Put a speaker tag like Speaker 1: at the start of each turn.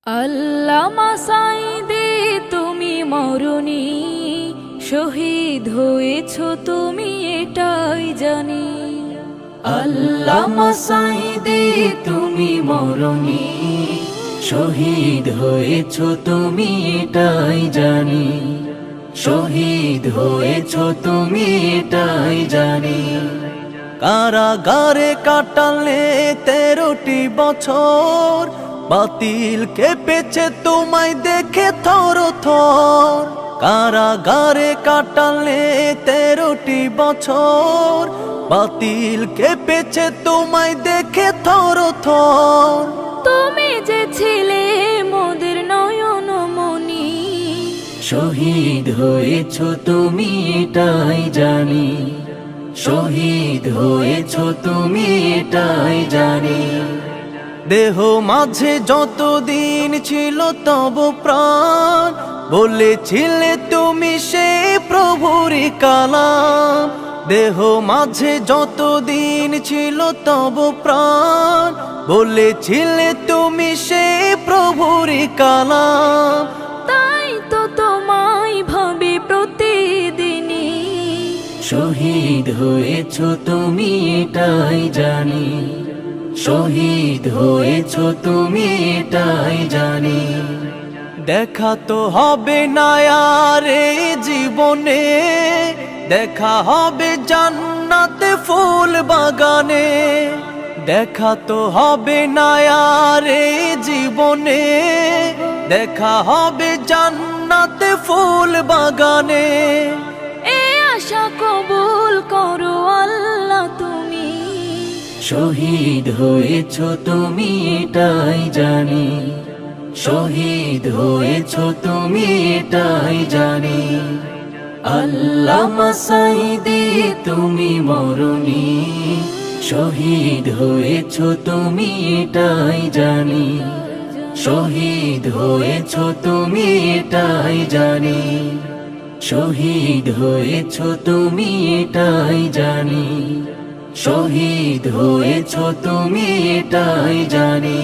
Speaker 1: আল্লামা সাঈদী তুমি মরণি, শহীদ হয়েছ তুমি এটাই জানি। আল্লামা সাঈদী তুমি মরণি, শহীদ হয়েছ তুমি এটাই জানি। শহীদ হয়েছ তুমি এটাই জানি।
Speaker 2: কারাগারে কাটালে 13টি বছর, বাতিল কেঁপেছে তোমায় দেখে থর থর। কারাগারে কাটালে 13টি বছর, বাতিল কেঁপেছে তোমায় দেখে থর থর।
Speaker 1: তুমি যে ছিলে মোদের নয়ন মনি,
Speaker 2: শহীদ হয়েছ তুমি এটাই জানি। শহীদ হয়েছ তুমি এটাই জানি। দেহ মাঝে যতদিন ছিল তব প্রাণ, বলেছিলে তুমি সে প্রভুরই কালাম। দেহ মাঝে যতদিন ছিল তব প্রাণ, বলেছিলে তুমি সে প্রভুরই কালাম।
Speaker 1: তাই তো তোমায় ভাবে প্রতিদিনই,
Speaker 2: শহীদ হয়েছ তুমি এটাই জানি। শহীদ হয়েছ তুমি এটাই জানি। দেখা তো হবে না আর এই জীবনে, দেখা হবে জান্নাতে ফুল বাগানে। দেখা তো হবে না আর এই জীবনে, দেখা হবে জান্নাতে ফুল বাগানে।
Speaker 1: এ আশা কবুল করো আল্লাহ তুমি।
Speaker 2: শহীদ হয়েছ তুমি এটাই জানি। শহীদ হয়েছ তুমি এটাই জানি। আল্লামা সাঈদী তুমি মরণি, শহীদ হয়েছ তুমি এটাই জানি। শহীদ হয়েছ তুমি এটাই জানি। শহীদ হয়েছ তুমি এটাই জানি। শহীদ হয়েছ তুমি এটাই জানি।